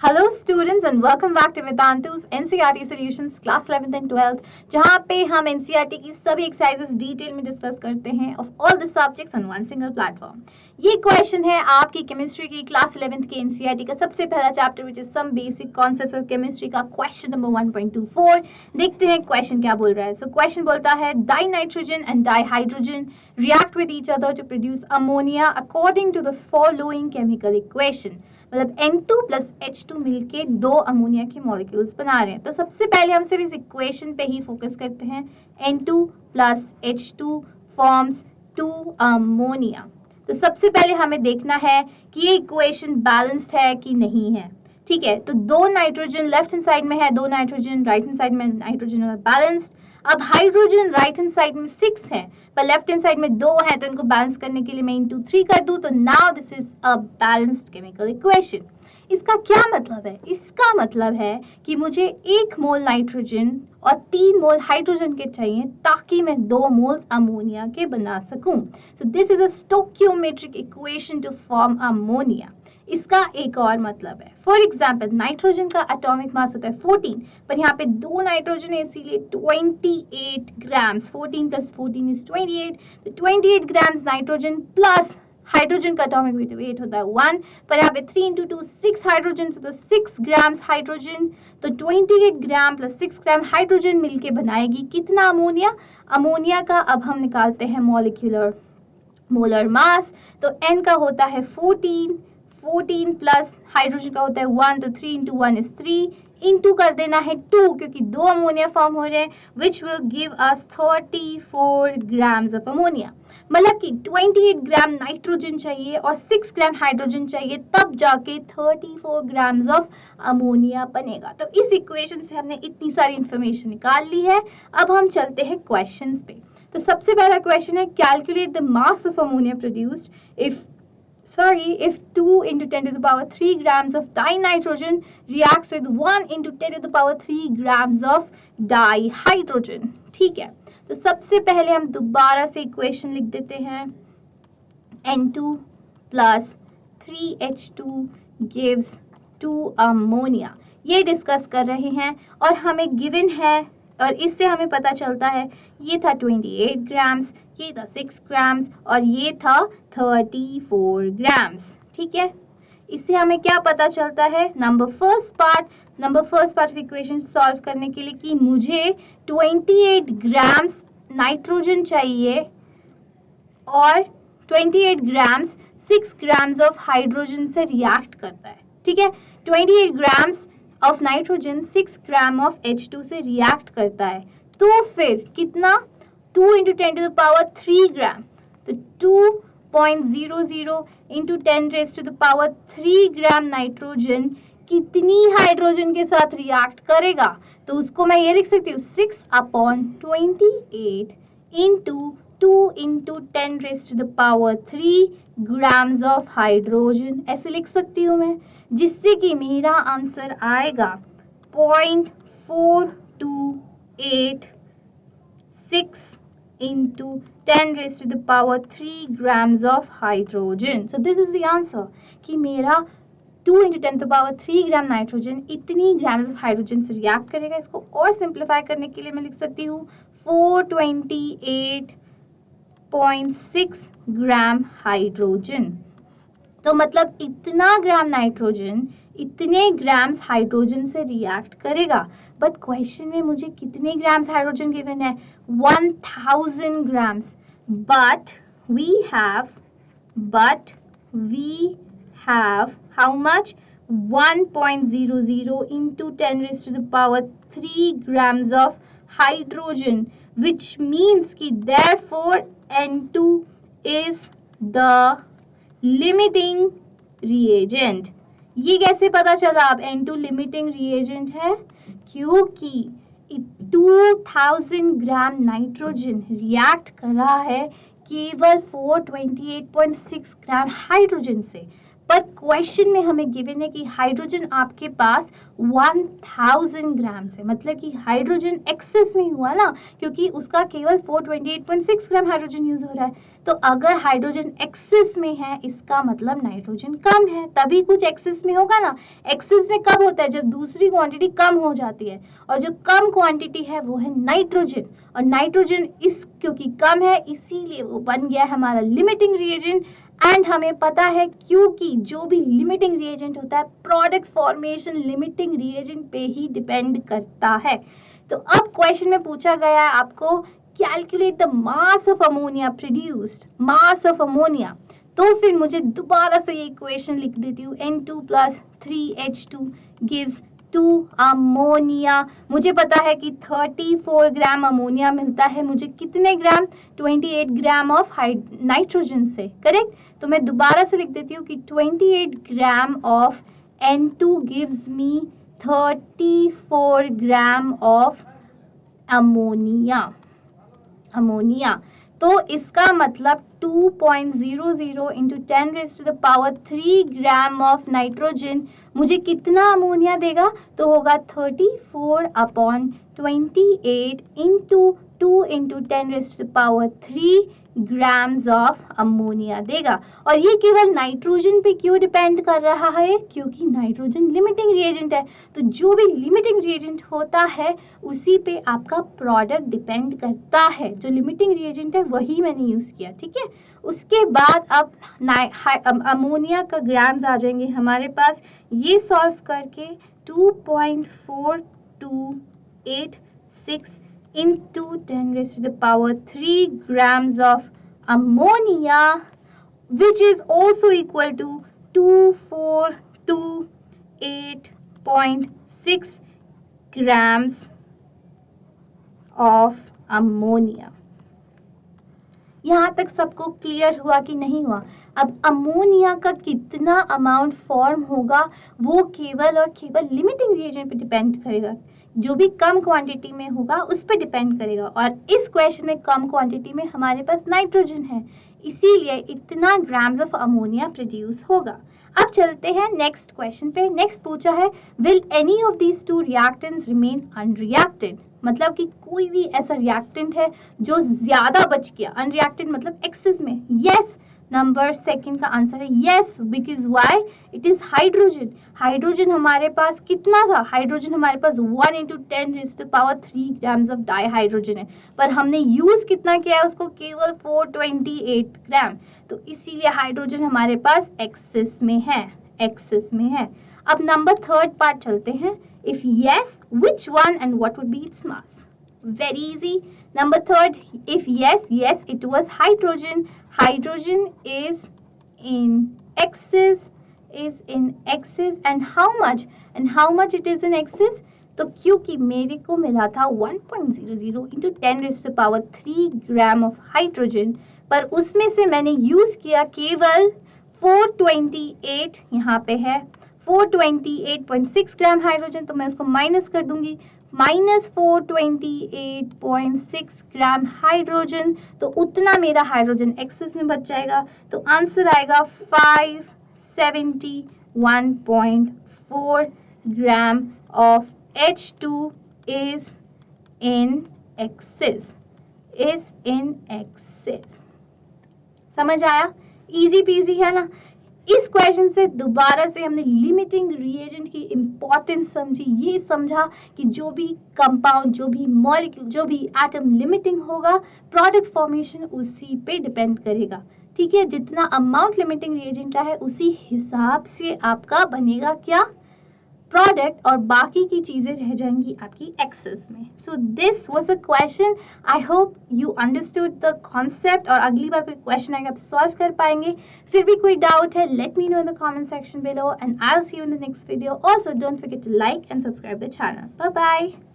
Hello students and welcome back to Vedantu's NCERT solutions class 11th and 12th जहां पे हम NCERT की सभी एक्सरसाइजेस डिटेल में डिस्कस करते हैं of all the subjects on one single platform. ये क्वेश्चन है आपकी केमिस्ट्री की क्लास 11th के एनसीईआरटी का सबसे पहला chapter which is some basic concepts of chemistry का क्वेश्चन नंबर 1.24। देखते हैं क्वेश्चन क्या बोल रहा है। सो क्वेश्चन बोलता है dinitrogen and dihydrogen react with each other to produce ammonia according to the following chemical equation. मतलब N2 प्लस H2 मिलके दो अमोनिया के मॉलिक्यूल्स बना रहे हैं। तो सबसे पहले हम सिर्फ इस इक्वेशन पे ही फोकस करते हैं। N2 plus H2 forms 2 ammonia. तो सबसे पहले हमें देखना है कि ये इक्वेशन बैलेंस्ड है कि नहीं है। ठीक है, तो दो नाइट्रोजन लेफ्ट हैंड साइड में है, दो नाइट्रोजन राइट हैंड साइड में नाइट्रोजन और बैलेंस्ड। अब हाइड्रोजन राइट हैंड साइड में 6 है पर लेफ्ट हैंड साइड में 2 है, तो इनको बैलेंस करने के लिए मैं इनटू 3 कर दूं, तो now this is a balanced chemical equation. इसका क्या मतलब है? इसका मतलब है कि मुझे 1 मोल नाइट्रोजन और 3 मोल हाइड्रोजन के चाहिए ताकि मैं 2 मोल्स अमोनिया के बना सकूं। So this is a stoichiometric equation two form ammonia. इसका एक और मतलब है, फॉर एग्जाम्पल नाइट्रोजन का एटॉमिक मास होता है 14, पर यहाँ पे 2 नाइट्रोजन है इसीलिए 28 ग्राम्स, 14 प्लस 14 इज 28, तो 28 ग्राम्स नाइट्रोजन प्लस हाइड्रोजन का एटॉमिक वेट होता है 1, पर यहाँ पे 3 इंटू 2 6 हाइड्रोजन, तो 6 ग्राम्स हाइड्रोजन, तो 28 ग्राम प्लस 6 ग्राम हाइड्रोजन मिलके बनाएगी कितना अमोनिया। अमोनिया का अब हम निकालते हैं मॉलिक्यूलर मोलर मास, तो n का होता है 14 प्लस हाइड्रोजन का होता है 1, तो 3 इंटू 1 इज 3, इंटू कर देना है 2 क्योंकि 2 अमोनिया फॉर्म हो रहे हैं which will give us 34 grams of ammonia. मतलब कि 28 ग्राम नाइट्रोजन चाहिए और 6 ग्राम हाइड्रोजन चाहिए, तब जाके 34 ग्राम्स ऑफ अमोनिया बनेगा। तो इस इक्वेशन से हमने इतनी सारी इंफॉर्मेशन निकाल ली है। अब हम चलते हैं क्वेश्चंस पे। तो सबसे पहला क्वेश्चन है calculate the mass of ammonia produced if 2 into 10 to the power 3 grams of dinitrogen reacts with 1 into 10 to the power 3 grams of dihydrogen। ठीक है, तो सबसे पहले हम दोबारा से इक्वेशन लिख देते हैं। N2 plus 3H2 gives 2 ammonia. ये डिस्कस कर रहे हैं और हमें गिवन है और इससे हमें पता चलता है ये था 28 ग्राम्स, ये था 6 ग्राम्स और ये था 34 ग्राम्स। ठीक है, इससे हमें क्या पता चलता है? Number first part of equation solve करने के लिए कि मुझे 28 ग्राम्स नाइट्रोजन चाहिए और 28 ग्राम्स 6 ग्राम्स ऑफ हाइड्रोजन से रिएक्ट करता है। ठीक है, 28 grams of nitrogen 6 gram of H2 से रिएक्ट करता है, तो फिर कितना? 2 into 10 to the power 3 gram, तो 2.00 into 10 raise to the power 3 gram nitrogen कितनी हाइड्रोजन के साथ रिएक्ट करेगा? तो उसको मैं ये लिख सकती हूँ 6/28 into 2 into 10 raised to the power 3 grams of hydrogen, ऐसे लिख सकती हूँ मैं, जिससे कि मेरा आंसर आएगा 0.4286 into 10 raised to the power 3 grams of hydrogen। So this is the answer कि मेरा 2 into 10 to the power 3 gram nitrogen इतनी ग्राम्स ऑफ हाइड्रोजन से रिएक्ट करेगा। इसको और सिंप्लीफाई करने के लिए मैं लिख सकती हूँ 428.6 ग्राम हाइड्रोजन। तो मतलब इतना ग्राम नाइट्रोजन इतने ग्राम्स हाइड्रोजन से रिएक्ट करेगा। बट क्वेश्चन में मुझे कितने ग्राम्स हाइड्रोजन गिवन है? 1000 grams. But we have how much? 1.00 into 10 raised to the power 3 grams of hydrogen, which means कि therefore N2 is the limiting reagent। ये कैसे पता चला? अब N2 limiting reagent है क्योंकि 2000 ग्राम नाइट्रोजन रिएक्ट कर रहा है केवल 428.6 ग्राम हाइड्रोजन से, पर क्वेश्चन में हमें गिवन है कि हाइड्रोजन आपके पास 1000 ग्राम से, मतलब कि हाइड्रोजन एक्सेस में हुआ ना, क्योंकि उसका केवल 428.6 ग्राम हाइड्रोजन यूज हो रहा है। तो अगर हाइड्रोजन एक्सेस में है इसका मतलब नाइट्रोजन कम है, तभी कुछ एक्सेस में होगा ना। एक्सेस में कब होता है? जब दूसरी क्वांटिटी कम हो जाती है, और जो कम क्वांटिटी है वो है नाइट्रोजन, और नाइट्रोजन इस क्योंकि कम है इसीलिए वो बन गया हमारा लिमिटिंग रिएजेंट। एंड हमें पता है क्योंकि जो भी लिमिटिंग रिएजेंट होता है प्रोडक्ट फॉर्मेशन लिमिटिंग रिएजेंट पे ही डिपेंड करता है। तो अब क्वेश्चन में पूछा गया है आपको calculate the mass of ammonia produced, mass of ammonia. तो फिर मुझे दोबारा से ये इक्वेशन लिख देती हूँ, N2 + 3H2 गिव्स 2 अमोनिया। मुझे पता है कि 34 ग्राम अमोनिया मिलता है मुझे कितने ग्राम? 28 ग्राम ऑफ नाइट्रोजन से, करेक्ट। तो मैं दोबारा से लिख देती हूँ कि 28 gram of N2 gives me 34 gram of ammonia. तो इसका मतलब 2.00 इंटू 10⁻³ ग्राम ऑफ नाइट्रोजन मुझे कितना अमोनिया देगा? तो होगा 34/28 into 2 into 10⁻³ grams of ammonia देगा। और ये केवल नाइट्रोजन पे क्यों डिपेंड कर रहा है? क्योंकि नाइट्रोजन लिमिटिंग रिएजेंट है। तो जो भी लिमिटिंग रिएजेंट होता है उसी पे आपका प्रोडक्ट डिपेंड करता है। जो लिमिटिंग रिएजेंट है वही मैंने यूज किया, ठीक है। उसके बाद अब अमोनिया का ग्राम्स आ जाएंगे हमारे पास। ये सॉल्व करके 2.4286 into 10⁻³ grams of ammonia, which is also equal to 2428.6 grams of ammonia। यहाँ तक सबको क्लियर हुआ कि नहीं हुआ? अब अमोनिया का कितना अमाउंट फॉर्म होगा वो केवल और केवल लिमिटिंग रिएजेंट पे डिपेंड करेगा। जो भी कम क्वांटिटी में होगा उस पर डिपेंड करेगा, और इस क्वेश्चन में कम क्वांटिटी में हमारे पास नाइट्रोजन है, इसीलिए इतना ग्राम्स ऑफ अमोनिया प्रोड्यूस होगा। अब चलते हैं नेक्स्ट क्वेश्चन पे। नेक्स्ट पूछा है will any of these two reactants remain unreacted, मतलब कि कोई भी ऐसा रिएक्टेंट है जो ज्यादा बच गया, अनरिएक्टेड मतलब एक्सेस में। यस, नंबर सेकंड का आंसर है yes, because why? It is hydrogen. Hydrogen हमारे पास कितना था? हाइड्रोजन हमारे पास 1 × 10⁻³ ग्राम्स ऑफ डाईहाइड्रोजन है, पर हमने यूज कितना किया है उसको? केवल 428 ग्राम। तो इसीलिए हाइड्रोजन हमारे पास एक्सेस में है, एक्सेस में है। अब नंबर थर्ड पार्ट चलते हैं। If yes, which one and what would be its mass? Very easy. Number third, if yes, it was hydrogen. Hydrogen is in excess, and how much? And how much it is in excess? तो क्योंकि मेरे को मिला था 1.00 into 10⁻³ gram of hydrogen, पर उसमें से मैंने यूज किया केवल 428, यहाँ पे है 428.6 ग्राम हाइड्रोजन, तो मैं उसको माइनस कर दूंगी, -428.6 ग्राम हाइड्रोजन, तो उतना मेरा हाइड्रोजन एक्सेस में बच जाएगा। तो आंसर आएगा 571.4 ग्राम of H2 is in excess, समझ आया? इजी पीजी है ना। इस क्वेश्चन से दोबारा से हमने लिमिटिंग रिएजेंट की इंपॉर्टेंस समझी, ये समझा कि जो भी कंपाउंड, जो भी मॉलिक्यूल, जो भी एटम लिमिटिंग होगा प्रोडक्ट फॉर्मेशन उसी पे डिपेंड करेगा, ठीक है। जितना अमाउंट लिमिटिंग रिएजेंट का है उसी हिसाब से आपका बनेगा क्या? प्रोडक्ट, और बाकी की चीजें रह जाएंगी आपकी एक्सेस में। So this was the question. I hope you understood the concept, और अगली बार कोई क्वेश्चन आएगा आप सॉल्व कर पाएंगे। फिर भी कोई डाउट है, let me know in the comment section below, and I will see you in the next video. Also don't forget to like and subscribe the channel. Bye bye.